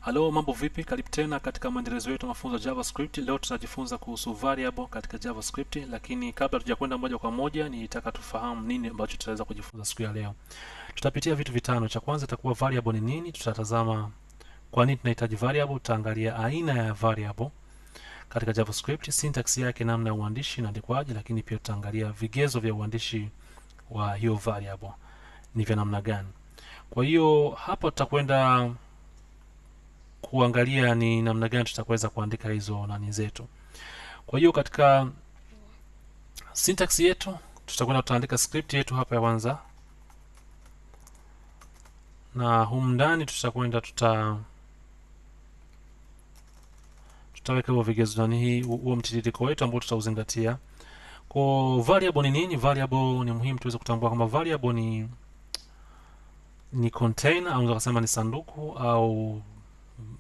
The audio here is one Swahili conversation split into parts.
Halo, mambo vipi? Karibu tena katika maendelezo yetu mafunzo ya JavaScript. Leo tutajifunza kuhusu variable katika JavaScript, lakini kabla tujakwenda moja kwa moja, nitaka tufahamu nini ambacho tutaweza kujifunza siku ya leo. Tutapitia vitu vitano. Cha kwanza itakuwa variable ni nini, tutatazama kwa nini tunahitaji variable, tutaangalia aina ya variable katika JavaScript, syntax yake, namna ya uandishi inaandikwaje, lakini pia tutaangalia vigezo vya uandishi wa hiyo variable ni vya namna gani. Kwa hiyo hapa tutakwenda kuangalia ni namna gani tutaweza kuandika hizo nani zetu. Kwa hiyo katika syntax yetu tutakwenda tutaandika script yetu hapa ya kwanza, na humu ndani tutakwenda tutaweka huo vigezo nani hii huo mtiririko wetu ambao tutauzingatia. Kwa variable ni nini? Variable ni muhimu tuweze kutambua kama variable ni container, au unaweza kusema ni sanduku au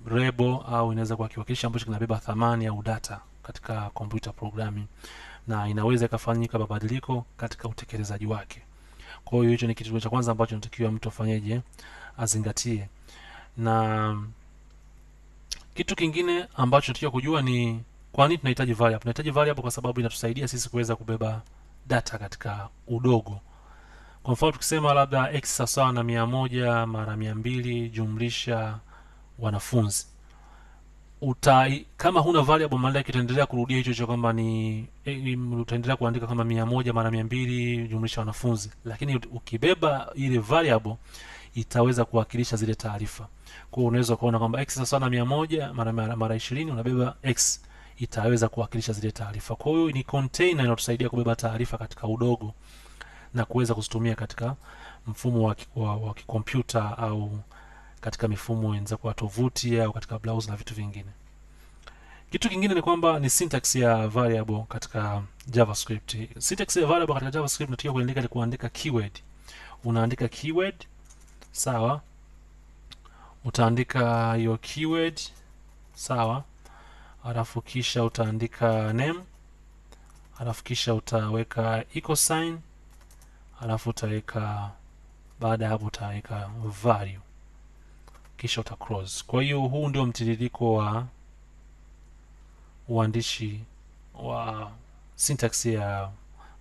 rebo, au inaweza kuwa kiwakilishi ambacho kinabeba thamani au data katika computer programming, na inaweza ikafanyika mabadiliko katika utekelezaji wake. Kwa hiyo hicho ni kitu cha kwanza ambacho natakiwa mtu afanyeje, azingatie. Na kitu kingine ambacho tunatakiwa kujua ni kwa nini tunahitaji variable. Tunahitaji variable kwa sababu inatusaidia sisi kuweza kubeba data katika udogo. Kwa mfano tukisema labda x sawa na 100 mara 200 jumlisha wanafunzi, kama huna variable maana yake itaendelea kurudia hicho hicho kwamba ni utaendelea kuandika kama 100 mara 200 jumlisha wanafunzi, lakini ukibeba ile variable itaweza kuwakilisha zile taarifa. Kwa hiyo unaweza kuona kwamba x sawa na 100 mara 20 unabeba x, itaweza kuwakilisha zile taarifa. Kwa hiyo ni container inatusaidia kubeba taarifa katika udogo na kuweza kuzitumia katika mfumo wa kikompyuta au katika mifumo inaweza kuwa tovuti au katika browser na vitu vingine. Kitu kingine ni kwamba ni syntax ya variable katika JavaScript. Syntax ya variable katika JavaScript unatakiwa kuandika ni kuandika keyword. Unaandika keyword, sawa? Utaandika hiyo keyword, sawa? Alafu kisha utaandika name, alafu kisha utaweka equal sign, alafu utaweka, baada ya hapo utaweka value, kisha uta close. Kwa hiyo huu ndio mtiririko wa uandishi wa syntax ya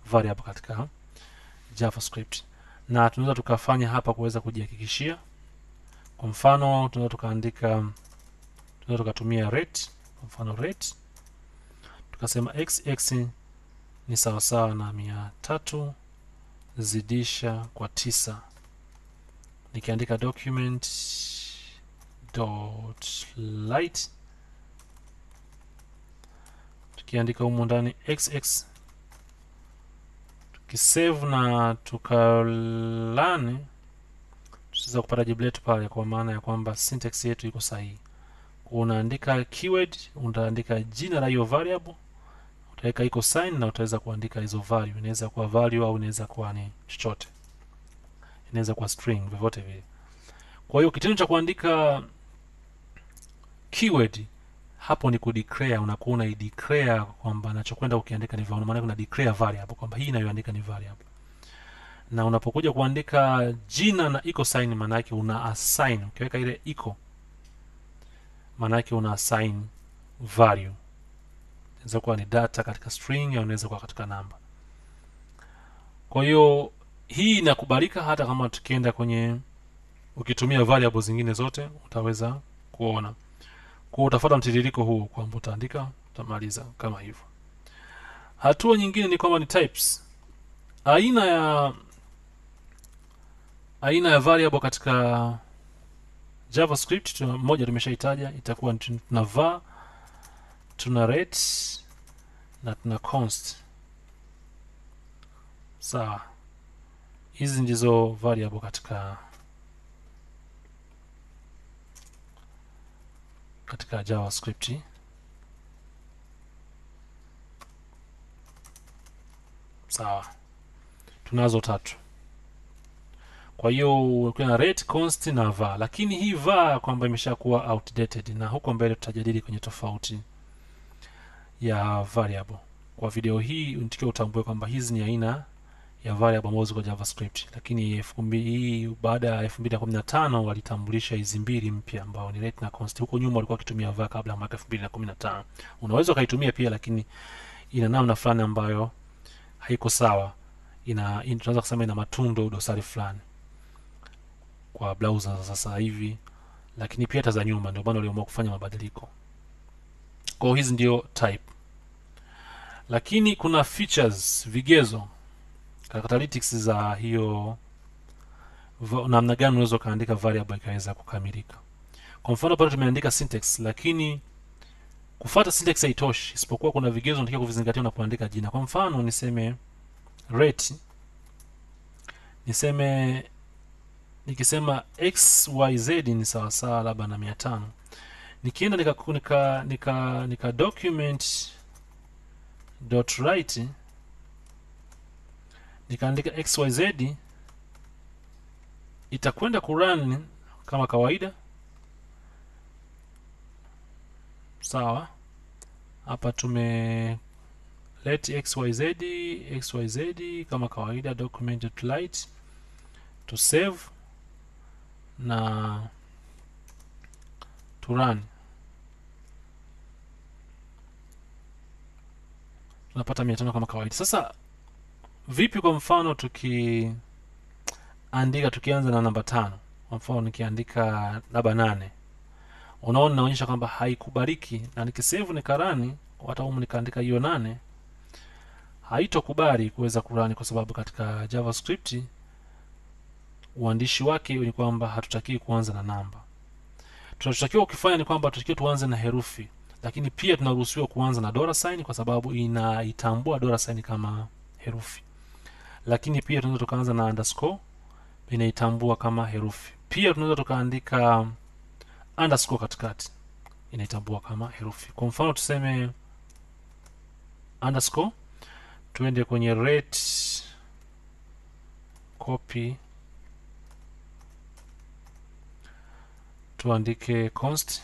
variable katika JavaScript, na tunaweza tukafanya hapa kuweza kujihakikishia. Kwa mfano tunaweza tukatumia rate. Kwa mfano rate tukasema x ni sawasawa na 300 zidisha kwa 9. Nikiandika document .light, tukiandika humu ndani xx, tukisave na tukalani, tutaweza kupata jibu letu pale, kwa maana ya kwamba syntax yetu iko sahihi. Unaandika keyword, utaandika jina la hiyo variable, utaweka equal sign na utaweza kuandika hizo value. Inaweza kuwa value au inaweza kuwa ni chochote, inaweza kuwa string, vyovyote vile. Kwa hiyo kitendo cha kuandika keyword hapo ni kudeclare, unakuwa unaideclare kwamba nachokwenda ukiandika ni variable, maana kuna declare variable kwamba hii inayoandika ni variable. Na unapokuja kuandika jina na equal sign, maana yake una assign, ukiweka ile equal maana yake una assign value. Inaweza kuwa ni data katika string au inaweza kuwa katika namba. Kwa hiyo hii inakubalika hata kama tukienda kwenye ukitumia variable zingine zote utaweza kuona. Kwa utafuata mtiririko huu kwamba utaandika, utamaliza kama hivyo. Hatua nyingine ni kwamba ni types. Aina ya variable katika JavaScript moja tumeshaitaja, itakuwa tuna var, tuna rate na tuna const. Sawa. Hizi ndizo variable katika JavaScript. Sawa. Tunazo 3. Kwa hiyo kuna rate, const na var, lakini hii var kwamba imeshakuwa outdated, na huko mbele tutajadili kwenye tofauti ya variable. Kwa video hii unatakiwa utambue kwamba hizi ni aina ya variable ambazo ziko JavaScript, lakini hii baada ya 2015 walitambulisha hizi mbili mpya ambao ni let na const. Huko nyuma walikuwa wakitumia var kabla ya mwaka 2015. Unaweza ukaitumia pia, lakini ina namna fulani ambayo haiko sawa, tunaweza kusema ina matundo dosari fulani kwa browser za sasa hivi, lakini pia hata za nyuma, ndio maana waliamua kufanya mabadiliko. Kwa hizi ndio type, lakini kuna features, vigezo, characteristics za hiyo namna gani unaweza kaandika variable ikaweza kukamilika. Kwa mfano pale tumeandika syntax, lakini kufuata syntax haitoshi, isipokuwa kuna vigezo unatakiwa kuvizingatia unapoandika jina. Kwa mfano niseme rate, nikisema xyz ni sawa sawa labda na 500, nikienda nika document dot write nikaandika xyz, itakwenda kurun kama kawaida. Sawa, hapa tume let xyz kama kawaida, document dot write to save na to run. Tunapata 500 kama kawaida. Sasa vipi kwa mfano tukianza na namba 5? Kwa mfano nikiandika labda 8, unaona naonyesha kwamba haikubariki, na nikisave nikarani hata humu nikaandika hiyo 8, haitokubali kuweza kurani, kwa sababu katika JavaScript uandishi wake ni kwamba hatutaki kuanza na namba. Tunachotakiwa ukifanya ni kwamba tunatakiwa tuanze na herufi, lakini pia tunaruhusiwa kuanza na $sign kwa sababu inaitambua $sign kama herufi, lakini pia tunaweza tukaanza na underscore, inaitambua kama herufi. Pia tunaweza tukaandika underscore katikati, inaitambua kama herufi. Kwa mfano tuseme underscore, tuende kwenye rate copy, tuandike const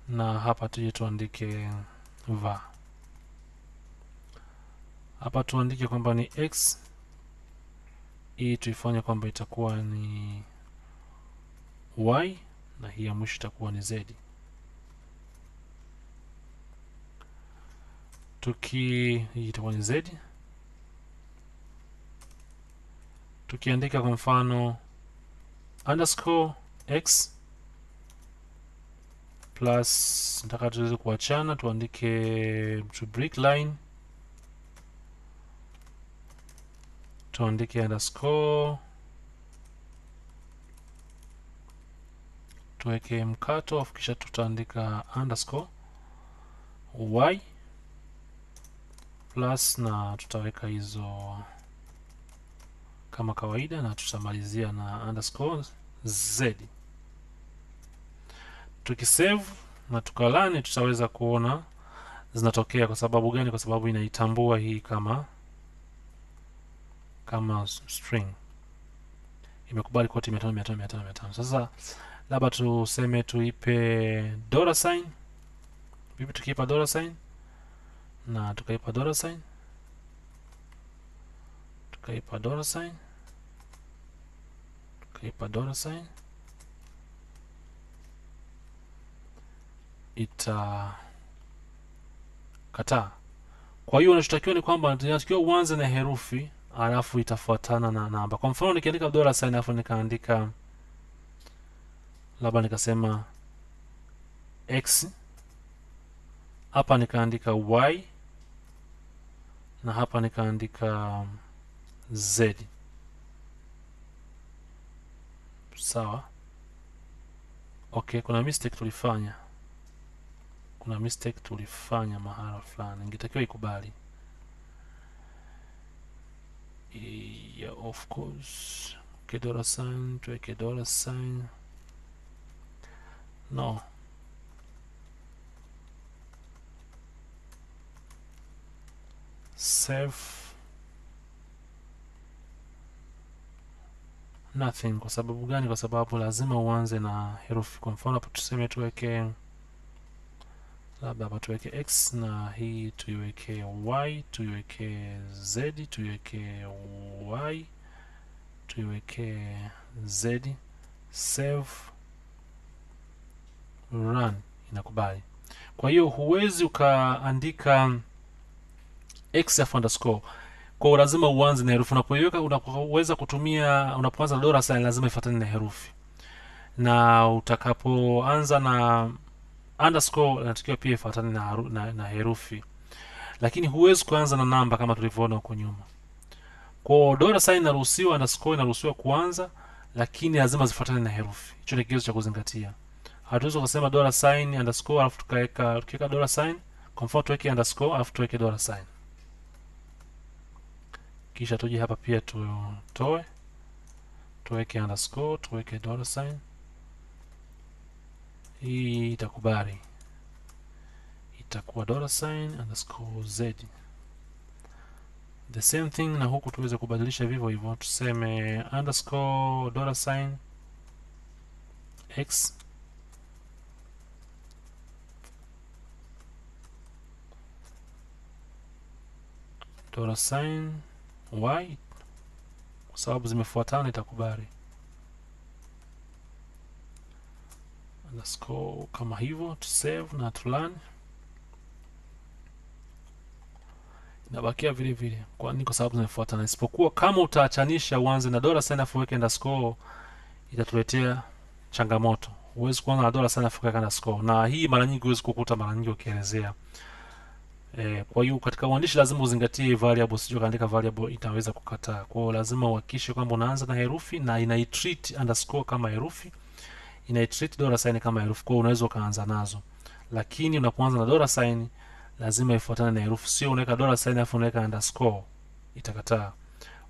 na hapa tuje tuandike var. Hapa tuandike kwamba ni x, hii tuifanye kwamba itakuwa ni y, na hii ya mwisho itakuwa ni z. Hii itakuwa ni z. Tukiandika kwa mfano underscore x plus, nataka tuweze kuachana, tuandike to break line, tuandike underscore, tuweke mkato, kisha tutaandika underscore y plus, na tutaweka hizo kama kawaida, na tutamalizia na underscore z. Tukisave na tukalani, tutaweza kuona zinatokea. Kwa sababu gani? Kwa sababu inaitambua hii kama string, imekubali kote 500. Sasa labda tuseme tuipe $sign. Vipi tukiipa $sign na tukaipa $sign, tukaipa $sign, tukaipa $sign, itakataa. Kwa hiyo unachotakiwa ni kwamba tunatakiwa uanze na herufi alafu itafuatana na namba. Kwa mfano nikiandika $sign alafu nikaandika labda nikasema x, hapa nikaandika y, na hapa nikaandika z. Sawa. Okay, kuna mistake tulifanya mahala fulani, ingetakiwa ikubali. Yeah, of course. Okay, $sign, tuweke $sign. No. Save. Nothing. Kwa sababu gani? Kwa sababu lazima uanze na herufi. Kwa mfano hapo tuseme tuweke labda hapa tuweke x na hii tuiweke y, tuiweke z, tuiweke y, tuiweke z, save, run, inakubali. Kwa hiyo huwezi ukaandika x underscore, kwa lazima uanze na herufi. Unapoiweka, unapoweza kutumia, unapoanza na $sign lazima ifuatane na herufi, na utakapoanza na underscore inatakiwa pia ifuatane na herufi, lakini huwezi kuanza na namba kama tulivyoona huko nyuma. Kwa $sign inaruhusiwa, underscore inaruhusiwa kuanza, lakini lazima zifuatane na herufi. Hicho ni kigezo cha kuzingatia. Hatuwezi kusema $sign underscore alafu tukiweka $sign, kwa mfano tuweke underscore alafu tuweke $sign, kisha tuje hapa pia tuweke underscore, tuweke $sign. Hii itakubali, itakuwa $sign underscore z. The same thing na huku tuweze kubadilisha vivyo hivyo, tuseme underscore $sign x $sign y, kwa sababu zimefuatana itakubali underscore kama hivyo, to save na to run, inabakia vile vile kwa sababu zimefuatana. Isipokuwa kama utaachanisha uanze na $sign afu weke underscore, itatuletea changamoto. Huwezi kuanza na $sign afu weka underscore, na hii mara nyingi huwezi kukuta mara nyingi ukielezea. Kwa hiyo katika uandishi lazima uzingatie variable, sio kaandika variable itaweza kukataa. Kwa hiyo lazima uhakikishe kwamba unaanza na herufi na inaitreat underscore kama herufi, inaitreat $sign kama herufi. Kwa hiyo unaweza ukaanza nazo, lakini unapoanza na $sign lazima ifuatane na herufi, sio unaweka $sign afu unaweka underscore, itakataa.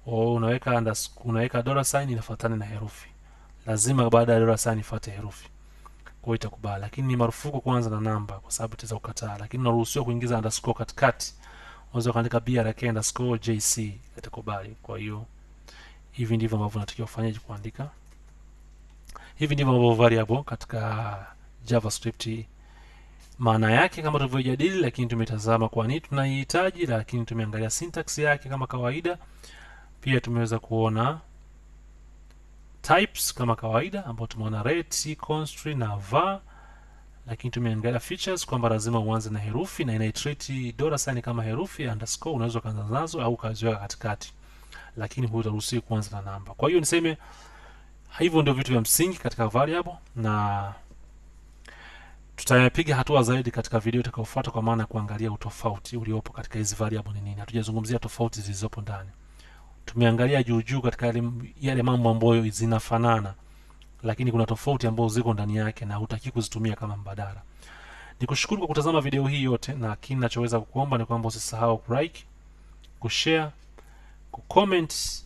Au unaweka $sign inafuatana na herufi, lazima baada ya $sign ifuate herufi, kwa hiyo itakubali. Lakini ni marufuku kuanza na namba kwa sababu itaweza kukataa, lakini unaruhusiwa kuingiza underscore katikati. Unaweza kuandika brk_jc, itakubali. Kwa hiyo hivi ndivyo ambavyo unatakiwa kufanya kuandika. Hivi ndivyo ambavyo variable katika JavaScript maana yake kama tulivyojadili, lakini tumetazama kwa nini tunaihitaji, lakini tumeangalia syntax yake kama kawaida. Pia tumeweza kuona types kama kawaida, ambao tumeona rate, const na var, lakini tumeangalia features kwamba lazima uanze na herufi na inaitreat $sign kama herufi, underscore unaweza kuanza nazo au kaziweka katikati, lakini hutaruhusiwi kuanza na namba. Kwa hiyo niseme hivyo ndio vitu vya msingi katika variable, na tutapiga hatua zaidi katika video itakayofuata, kwa maana ya kuangalia utofauti uliopo katika hizi variable ni nini. Hatujazungumzia tofauti zilizopo ndani, tumeangalia juu katika yale mambo ambayo zinafanana, lakini kuna tofauti ambazo ziko ndani yake na hutaki kuzitumia kama mbadala. Nikushukuru kwa kutazama video hii yote, na kile ninachoweza kukuomba ni kwamba usisahau kulike, kushare, kucomment,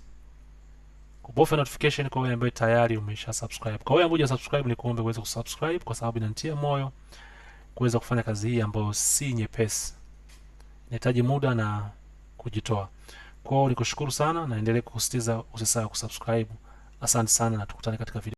kubofya notification kwa wewe ambaye tayari umesha subscribe. Kwa wewe ambaye hujasubscribe, ni kuombe uweze kusubscribe kwa sababu inanitia moyo kuweza kufanya kazi hii ambayo si nyepesi, inahitaji muda na kujitoa. Kwa hiyo nikushukuru sana na endelee kusisitiza usisahau kusubscribe. Asante sana na tukutane katika video